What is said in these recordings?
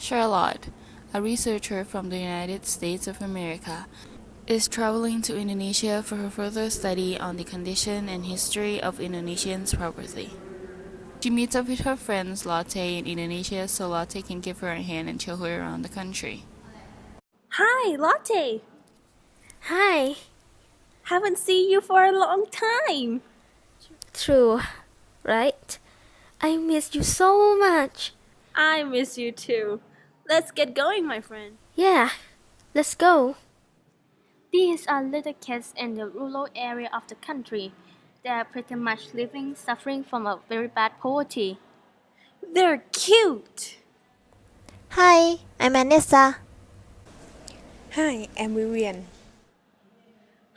Charlotte, a researcher from the United States of America, is traveling to Indonesia for her further study on the condition and history of Indonesians' property. She meets up with her friends Lotte in Indonesia so Lotte can give her a hand and show her around the country. Hi, Lotte! Hi. Haven't seen you for a long time. True, right? I miss you so much. I miss you too. Let's get going, my friend. Yeah, let's go. These are little kids in the rural area of the country. They are pretty much living, suffering from a very bad poverty. They're cute. Hi, I'm Anissa. Hi, I'm Vivian.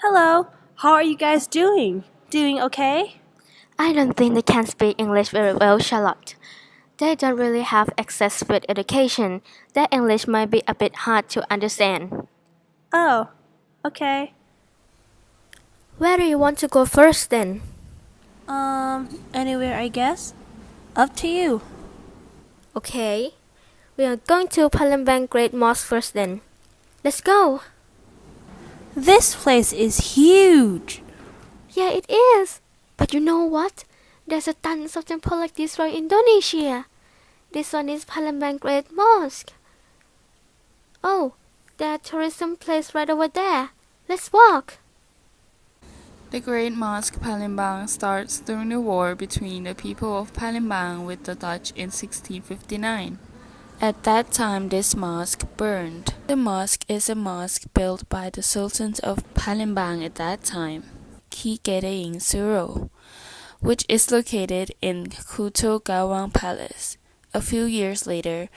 Hello, how are you guys doing? Doing okay? I don't think they can speak English very well, Charlotte. They don't really have access with education. Their English might be a bit hard to understand. Oh, okay. Where do you want to go first then? Anywhere I guess. Up to you. Okay, we are going to Palembang Great Mosque first then. Let's go. This place is huge. Yeah, it is. But you know what? There's a tons of temple like this around Indonesia. This one is Palembang Great Mosque. Oh, there's a tourism place right over there. Let's walk. The Great Mosque Palembang starts during the war between the people of Palembang with the Dutch in 1659. At that time, this mosque burned. The mosque is a mosque built by the sultans of Palembang at that time, Ki Gedeng Suro, which is located in Kuto Gawang Palace. A few years later,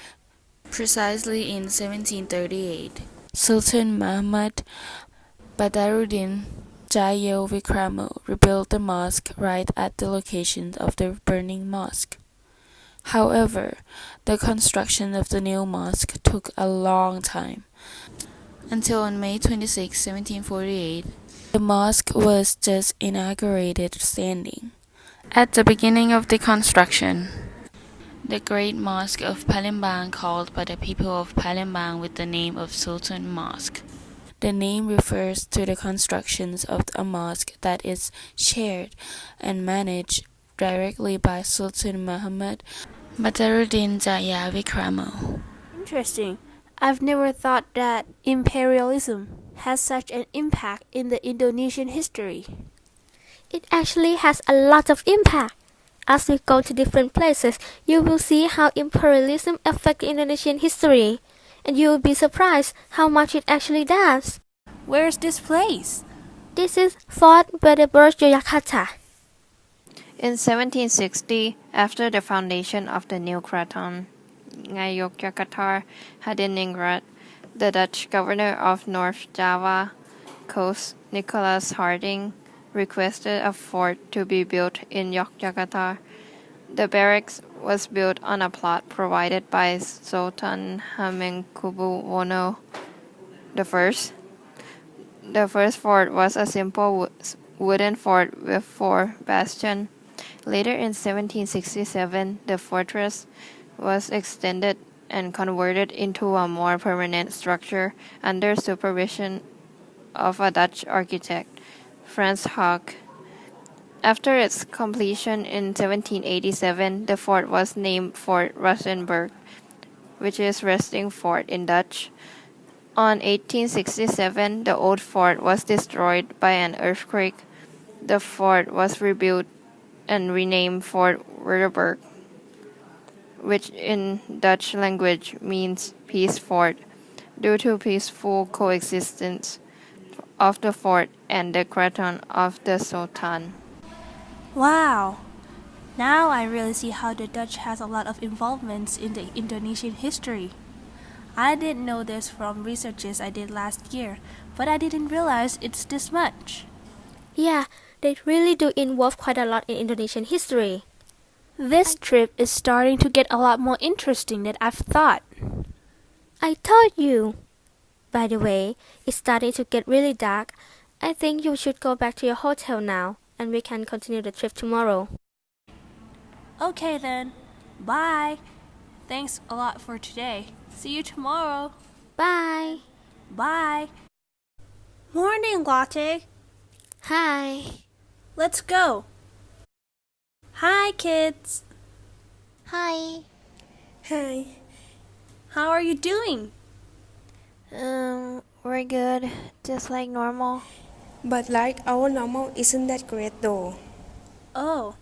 precisely in 1738, Sultan Muhammad Badaruddin Jaya Vikramo rebuilt the mosque right at the location of the burning mosque. However, the construction of the new mosque took a long time, until on May 26, 1748, the mosque was just inaugurated standing. At the beginning of the construction, the Great Mosque of Palembang called by the people of Palembang with the name of Sultan Mosque. The name refers to the constructions of a mosque that is shared and managed directly by Sultan Muhammad Badaruddin Jaya Vikramo. Interesting. I've never thought that imperialism has such an impact in the Indonesian history. It actually has a lot of impact. As we go to different places, you will see how imperialism affects Indonesian history, and you will be surprised how much it actually does. Where's this place? This is Fort Bredebers Yogyakarta. In 1760, after the foundation of the new Kraton, Yogyakarta Hadiningrat, the Dutch governor of North Java coast, Nicholas Harding, requested a fort to be built in Yogyakarta. The barracks was built on a plot provided by Sultan Hamengkubuwono I. The first fort was a simple wooden fort with 4 bastions. Later in 1767, the fortress was extended and converted into a more permanent structure under supervision of a Dutch architect, Frans Haak. After its completion in 1787, the fort was named Fort Rustenburg, which is resting fort in Dutch. On 1867, the old fort was destroyed by an earthquake. The fort was rebuilt and renamed Fort Württemberg, which in Dutch language means peace fort, due to peaceful coexistence of the fort and the Kraton of the Sultan. Wow. Now I really see how the Dutch has a lot of involvements in the Indonesian history. I didn't know this from researches I did last year, but I didn't realize it's this much. Yeah, they really do involve quite a lot in Indonesian history. This trip is starting to get a lot more interesting than I've thought. I told you. By the way, it's starting to get really dark. I think you should go back to your hotel now, and we can continue the trip tomorrow. Okay then. Bye. Thanks a lot for today. See you tomorrow. Bye. Bye. Morning, Latte. Hi. Let's go. Hi, kids. Hi. Hi. How are you doing? We're good, just like normal. But like our normal isn't that great though. Oh,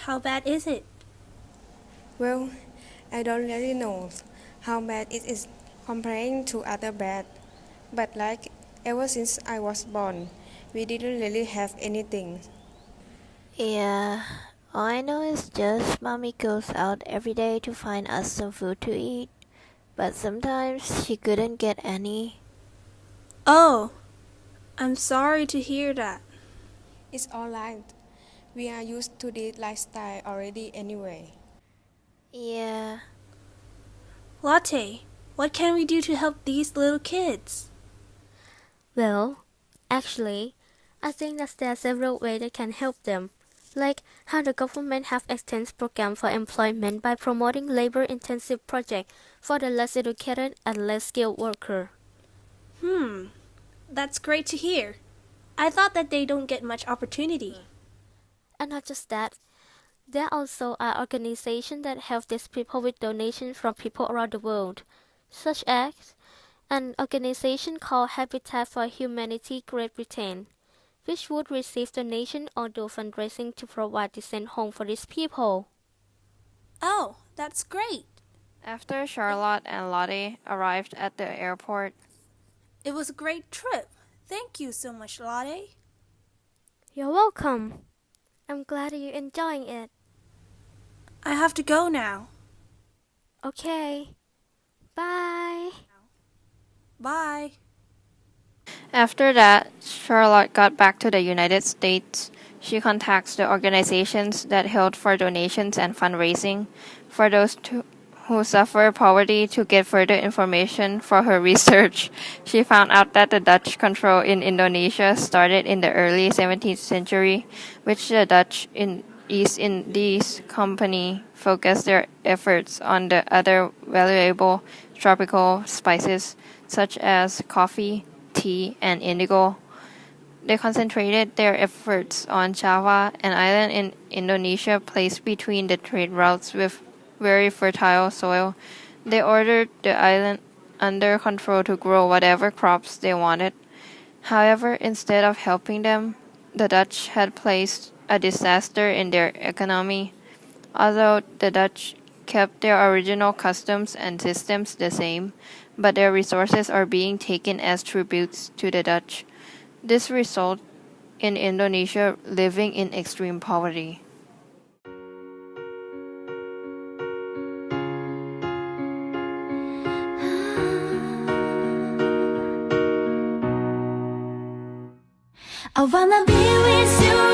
how bad is it? Well, I don't really know how bad it is comparing to other bad. But like ever since I was born, we didn't really have anything. Yeah, all I know is just mommy goes out every day to find us some food to eat. But sometimes she couldn't get any. Oh, I'm sorry to hear that. It's alright. We are used to this lifestyle already anyway. Yeah, Latte, what can we do to help these little kids? Well, actually, I think that there are several ways that can help them, like how the government have extended programs for employment by promoting labor-intensive projects for the less educated and less skilled worker. That's great to hear. I thought that they don't get much opportunity. And not just that, there also are organizations that help these people with donations from people around the world, such as an organization called Habitat for Humanity Great Britain, which would receive donations or do fundraising to provide decent homes for these people. Oh, that's great. After Charlotte and Lottie arrived at the airport, It was a great trip. Thank you so much, Latte. You're welcome. I'm glad you're enjoying it. I have to go now. Okay. Bye. Bye. after that, Charlotte got back to the United States. She contacts the organizations that held for donations and fundraising for those who suffer poverty to get further information for her research. She found out that the Dutch control in Indonesia started in the early 17th century, which the Dutch East Indies Company focused their efforts on the other valuable tropical spices such as coffee, tea, and indigo. They concentrated their efforts on Java, an island in Indonesia placed between the trade routes with very fertile soil. They ordered the island under control to grow whatever crops they wanted. However, instead of helping them, the Dutch had placed a disaster in their economy. Although the Dutch kept their original customs and systems the same, but their resources are being taken as tributes to the Dutch. This resulted in Indonesia living in extreme poverty. I wanna be with you